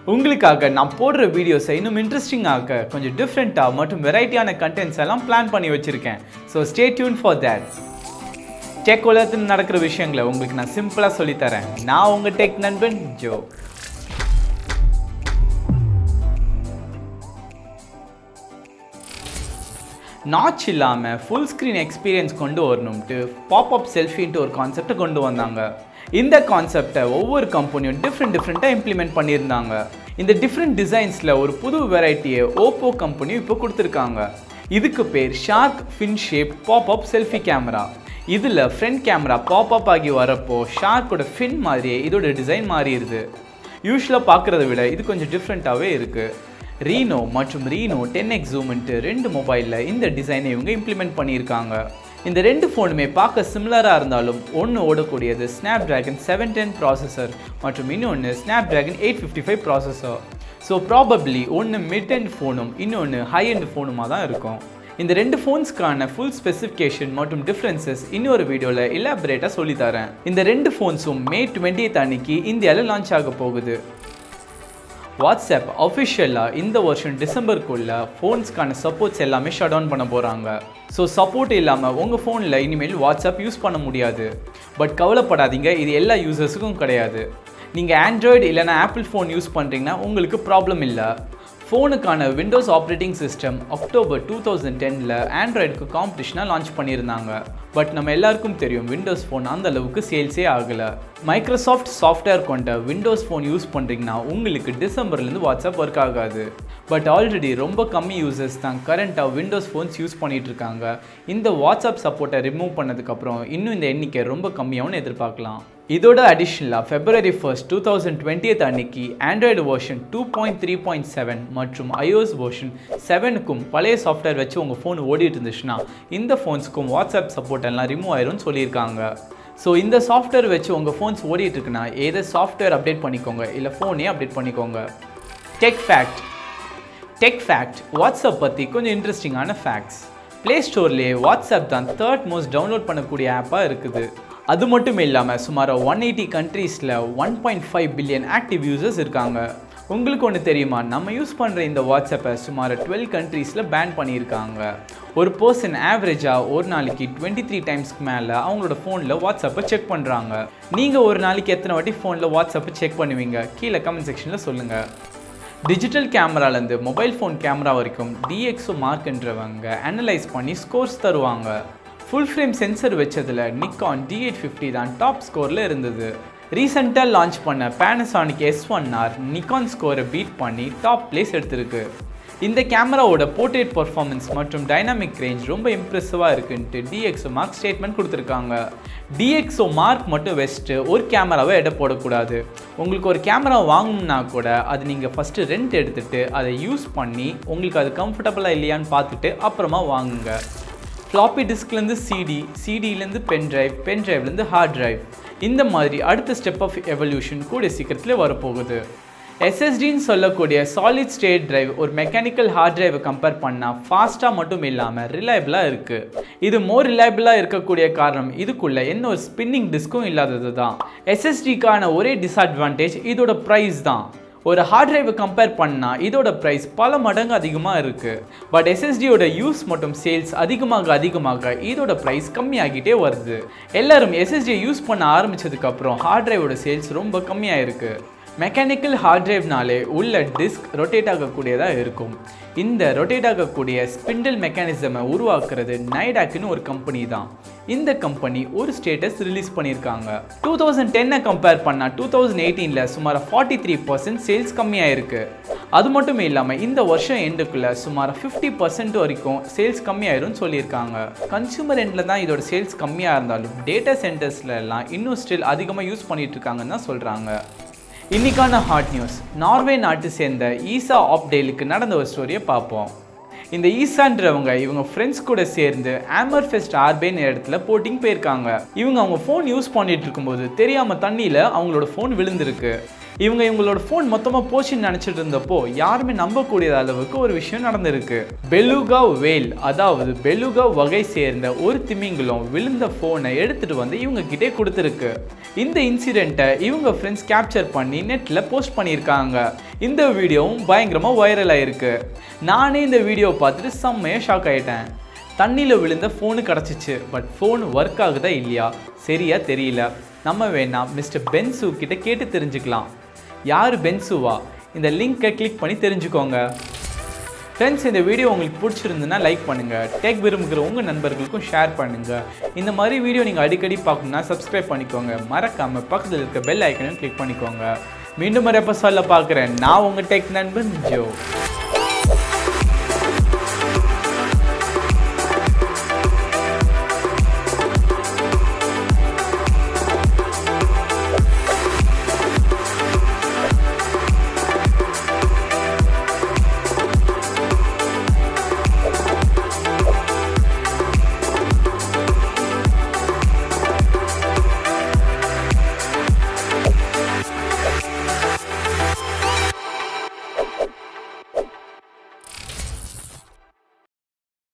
உங்களுக்காக நான் போடுற வீடியோஸை இன்னும் இன்ட்ரெஸ்டிங்காக கொஞ்சம் டிஃப்ரெண்ட்டாக மற்றும் வெரைட்டியான கண்டென்ட்ஸ் எல்லாம் பிளான் பண்ணி வச்சுருக்கேன். So stay tune for that. Tech உலகத்தில் நடக்கிற விஷயங்களை உங்களுக்கு நான் சிம்பிளாக சொல்லித்தரேன். நான் உங்கள் டெக் நண்பன் ஜோ. நாட்ச் இல்லாமல் ஃபுல் ஸ்க்ரீன் எக்ஸ்பீரியன்ஸ் கொண்டு வரணும்ட்டு பாப்அப் செல்ஃபின்ட்டு ஒரு கான்செப்டை கொண்டு வந்தாங்க. இந்த கான்செப்டை ஒவ்வொரு கம்பெனியும் டிஃப்ரெண்ட்டாக இம்ப்ளிமெண்ட் பண்ணியிருந்தாங்க. இந்த டிஃப்ரெண்ட் டிசைன்ஸில் ஒரு புது வெரைட்டியை ஓப்போ கம்பெனியும் இப்போ கொடுத்துருக்காங்க. இதுக்கு பேர் shark fin shape pop-up selfie camera. இதில் ஃப்ரண்ட் கேமரா பாப்அப் ஆகி வரப்போ ஷார்க்கோட ஃபின் மாதிரியே இதோட டிசைன் மாறிடுது. யூஸ்வலாக பார்க்குறத விட இது கொஞ்சம் டிஃப்ரெண்ட்டாகவே இருக்குது. ரீனோ மற்றும் ரீனோ 10x ஜூம்ன்ட்டு 2 மொபைலில் இந்த டிசைனை இவங்க இம்ப்ளிமெண்ட் பண்ணியிருக்காங்க. இந்த 2 ஃபோனுமே பார்க்க சிமிலராக இருந்தாலும் ஒன்று ஓடக்கூடியது ஸ்னாப்ட்ராகன் 710 ப்ராசஸர் மற்றும் இன்னொன்று ஸ்னாப்ட்ராகன் 855 ப்ராசஸர். ஸோ ப்ராபப்ளி ஒன்று மிட் எண்ட் ஃபோனும் இன்னொன்று ஹை எண்ட் ஃபோனுமாக தான் இருக்கும். இந்த 2 ஃபோன்ஸ்க்கான ஃபுல் ஸ்பெசிஃபிகேஷன் மற்றும் டிஃப்ரென்சஸ் இன்னொரு வீடியோவில் எலாபரேட்டாக சொல்லித்தரேன். இந்த 2 ஃபோன்ஸும் May 20th அன்னைக்கு இந்தியாவில் லான்ச் ஆக போகுது. வாட்ஸ்அப் அஃபிஷியலாக இந்த வருஷம் டிசம்பருக்குள்ளே ஃபோன்ஸ்க்கான சப்போர்ட்ஸ் எல்லாமே ஷட் டவுன் பண்ண போகிறாங்க. ஸோ சப்போர்ட் இல்லாமல் உங்கள் ஃபோனில் இனிமேல் வாட்ஸ்அப் யூஸ் பண்ண முடியாது. பட் கவலைப்படாதீங்க, இது எல்லா யூசர்ஸுக்கும் கிடையாது. நீங்கள் ஆண்ட்ராய்டு இல்லைனா ஆப்பிள் ஃபோன் யூஸ் பண்ணுறீங்கன்னா உங்களுக்கு ப்ராப்ளம் இல்லை. ஃபோனுக்கான விண்டோஸ் ஆப்ரேட்டிங் சிஸ்டம் அக்டோபர் 2010 ஆண்ட்ராய்டுக்கு காம்படிஷனாக லான்ச் பண்ணியிருந்தாங்க. பட் நம்ம எல்லாருக்கும் தெரியும் விண்டோஸ் ஃபோன் அந்த அளவுக்கு சேல்ஸே ஆகலை. மைக்ரோசாஃப்ட் சாஃப்ட்வேர் கொண்ட விண்டோஸ் ஃபோன் யூஸ் பண்ணுறீங்கன்னா உங்களுக்கு டிசம்பர்லேருந்து வாட்ஸ்அப் ஒர்க் ஆகாது. பட் ஆல்ரெடி ரொம்ப கம்மி யூசர்ஸ் தான் கரண்ட்டாக விண்டோஸ் ஃபோன்ஸ் யூஸ் பண்ணிகிட்டு இருக்காங்க. இந்த வாட்ஸ்அப் சப்போர்ட்டை ரிமூவ் பண்ணதுக்கப்புறம் இன்னும் இந்த எண்ணிக்கை ரொம்ப கம்மியாகவும் எதிர்பார்க்கலாம். இதோட அடிஷ்னலாக February 1st 2020 அன்னைக்கு ஆண்ட்ராய்டு வெர்ஷன் 2.3.7 மற்றும் iOS வெர்ஷன் 7க்கும் பழைய சாஃப்ட்வேர் வச்சு உங்கள் ஃபோன் ஓடிட்டு இருந்துச்சுன்னா இந்த ஃபோன்ஸுக்கும் வாட்ஸ்அப் சப்போர்ட் எல்லாம் ரிமூவ் ஆயிரும்னு சொல்லியிருக்காங்க. ஸோ இந்த சாஃப்ட்வேர் வச்சு உங்கள் ஃபோன்ஸ் ஓடிட்டு இருக்குன்னா ஏதோ சாஃப்ட்வேர் அப்டேட் பண்ணிக்கோங்க இல்லை ஃபோனே அப்டேட் பண்ணிக்கோங்க. டெக் ஃபேக்ட் வாட்ஸ்அப் பற்றி கொஞ்சம் இன்ட்ரெஸ்டிங்கான ஃபேக்ட்ஸ். ப்ளே ஸ்டோர்லேயே வாட்ஸ்அப் தான் 3rd மோஸ்ட் டவுன்லோட் பண்ணக்கூடிய ஆப்பாக இருக்குது. அது மட்டும் இல்லாமல் சுமார் 180 கண்ட்ரீஸில் 1.5 பில்லியன் ஆக்டிவ் யூசர்ஸ் இருக்காங்க. உங்களுக்கு ஒன்று தெரியுமா, நம்ம யூஸ் பண்ணுற இந்த வாட்ஸ்அப்பை சுமார் 12 கண்ட்ரீஸில் பேன் பண்ணியிருக்காங்க. ஒரு பர்சன் ஆவரேஜாக ஒரு நாளைக்கு 23 டைம்ஸ்க்கு மேலே அவங்களோட ஃபோனில் வாட்ஸ்அப்பை செக் பண்ணுறாங்க. நீங்கள் ஒரு நாளைக்கு எத்தனை வாட்டி ஃபோனில் வாட்ஸ்அப்பை செக் பண்ணுவீங்க? கீழே கமெண்ட் செக்ஷனில் சொல்லுங்கள். டிஜிட்டல் கேமராலேருந்து மொபைல் ஃபோன் கேமரா வரைக்கும் DxO மார்க்ன்றவங்க அனலைஸ் பண்ணி ஸ்கோர்ஸ் தருவாங்க. ஃபுல் ஃப்ரேம் சென்சர் வச்சதில் நிக்கான் D850 தான் டாப் ஸ்கோரில் இருந்தது. ரீசெண்டாக லான்ச் பண்ண பேனசானிக் S1R நிக்கான் ஸ்கோரை பீட் பண்ணி டாப் பிளேஸ் எடுத்திருக்கு. இந்த கேமராவோட போர்ட்ரேட் பர்ஃபார்மன்ஸ் மற்றும் டைனாமிக் ரேஞ்ச் ரொம்ப இம்ப்ரெசிவாக இருக்குன்ட்டு DxO மார்க் ஸ்டேட்மெண்ட் கொடுத்துருக்காங்க. DxO மார்க் மட்டும் வச்சுட்டு ஒரு கேமராவை எடை போடக்கூடாது. உங்களுக்கு ஒரு கேமரா வாங்கணும்னா கூட அது நீங்கள் ஃபஸ்ட்டு ரெண்ட் எடுத்துகிட்டு அதை யூஸ் பண்ணி உங்களுக்கு அது கம்ஃபர்டபுளாக இல்லையான்னு பார்த்துட்டு அப்புறமா வாங்குங்க. ஃப்ளாப்பி டிஸ்க்லேருந்து சிடிலேருந்து பென்ட்ரைவ்லேருந்து ஹார்ட் டிரைவ், இந்த மாதிரி அடுத்த ஸ்டெப் ஆஃப் எவல்யூஷன் கூட சீக்கிரத்தில் வரப்போகுது. SSDன்னு சொல்லக்கூடிய சாலிட் ஸ்டேட் டிரைவ் ஒரு மெக்கானிக்கல் ஹார்ட் டிரைவை கம்பேர் பண்ணால் ஃபாஸ்ட்டாக மட்டும் இல்லாமல் ரிலையபிளாக இருக்குது. இது மோர் ரிலையபிளாக இருக்கக்கூடிய காரணம் இதுக்குள்ளே என்ன ஒரு ஸ்பின்னிங் டிஸ்க்கும் இல்லாதது தான். SSDக்கான ஒரே டிஸ்அட்வான்டேஜ் இதோட ப்ரைஸ் தான். ஒரு ஹார்ட் டிரைவை கம்பேர் பண்ணால் இதோட ப்ரைஸ் பல மடங்கு அதிகமாக இருக்குது. பட் SSDயோட யூஸ் மற்றும் சேல்ஸ் அதிகமாக இதோட ப்ரைஸ் கம்மியாகிட்டே வருது. எல்லாரும் SSDயை யூஸ் பண்ண ஆரம்பித்ததுக்கப்புறம் ஹார்ட் டிரைவோட சேல்ஸ் ரொம்ப கம்மியாக இருக்குது. மெக்கானிக்கல் ஹார்ட் டிரைவ்னாலே உள்ள டிஸ்க் ரொட்டேட் ஆகக்கூடியதாக இருக்கும். இந்த ரொட்டேட் ஆகக்கூடிய ஸ்பிண்டில் மெக்கானிசமை உருவாக்குறது நைடாக்னு ஒரு கம்பெனி தான். இந்த கம்பெனி ஒரு ஸ்டேட்டஸ் ரிலீஸ் பண்ணியிருக்காங்க. 2010 கம்பேர் பண்ணால் 2018 சுமார் 43% சேல்ஸ் கம்மியாக இருக்குது. அது மட்டும் இல்லாமல் இந்த வருஷம் எண்டுக்குள்ளே சுமார் 50% வரைக்கும் சேல்ஸ் கம்மியாயிரும்னு சொல்லியிருக்காங்க. கன்சூமர் எண்டில் தான் இதோட சேல்ஸ் கம்மியாக இருந்தாலும் டேட்டா சென்டர்ஸ்லாம் இன்னும் ஸ்டில் அதிகமாக யூஸ் பண்ணிட்டு இருக்காங்கன்னு தான் சொல்கிறாங்க. இன்னைக்கான ஹாட் நியூஸ், நார்வே நாட்டு சேர்ந்த ஈசா ஆப்டேலுக்கு நடந்த ஒரு ஸ்டோரியை பார்ப்போம். இந்த ஈசான்றவங்க இவங்க ஃப்ரெண்ட்ஸ் கூட சேர்ந்து ஆமர்ஃபெஸ்ட் ஆர்பேன்னு இடத்துல போட்டிங் போயிருக்காங்க. அவங்க ஃபோன் யூஸ் பண்ணிட்டு இருக்கும்போது தெரியாமல் தண்ணியில் அவங்களோட ஃபோன் விழுந்திருக்கு. இவங்களோட ஃபோன் மொத்தமாக போச்சுன்னு நினச்சிட்டு இருந்தப்போ யாருமே நம்பக்கூடிய அளவுக்கு ஒரு விஷயம் நடந்திருக்கு. பெலுகா வேல், அதாவது பெலுகா வகை சேர்ந்த ஒரு திமிங்கலம் விழுந்த ஃபோனை எடுத்துகிட்டு வந்து இவங்க கிட்டே கொடுத்துருக்கு. இந்த இன்சிடெண்ட்டை இவங்க ஃப்ரெண்ட்ஸ் கேப்சர் பண்ணி நெட்டில் போஸ்ட் பண்ணியிருக்காங்க. இந்த வீடியோவும் பயங்கரமாக வைரல் ஆகிருக்கு. நானே இந்த வீடியோவை பார்த்துட்டு செம்மையாக ஷாக் ஆகிட்டேன். தண்ணியில் விழுந்த ஃபோனு கிடச்சிச்சு, பட் ஃபோன் ஒர்க் ஆகுதா இல்லையா சரியாக தெரியல. நம்ம வேணா மிஸ்டர் பென்சு கிட்ட கேட்டு தெரிஞ்சுக்கலாம். யார் பென்சுவா? இந்த லிங்கை கிளிக் பண்ணி தெரிஞ்சுக்கோங்க. ஃப்ரெண்ட்ஸ், இந்த வீடியோ உங்களுக்கு பிடிச்சிருந்துன்னா லைக் பண்ணுங்கள். டெக் விரும்புகிற உங்கள் நண்பர்களுக்கும் ஷேர் பண்ணுங்கள். இந்த மாதிரி வீடியோ நீங்கள் அடிக்கடி பார்க்கணுன்னா சப்ஸ்கிரைப் பண்ணிக்கோங்க. மறக்காமல் பக்கத்தில் இருக்க பெல் ஐக்கனையும் கிளிக் பண்ணிக்கோங்க. மீண்டும் ஒரு எபிசோடில் பார்க்குறேன். நான் உங்கள் டெக் நண்பன் ஜோ.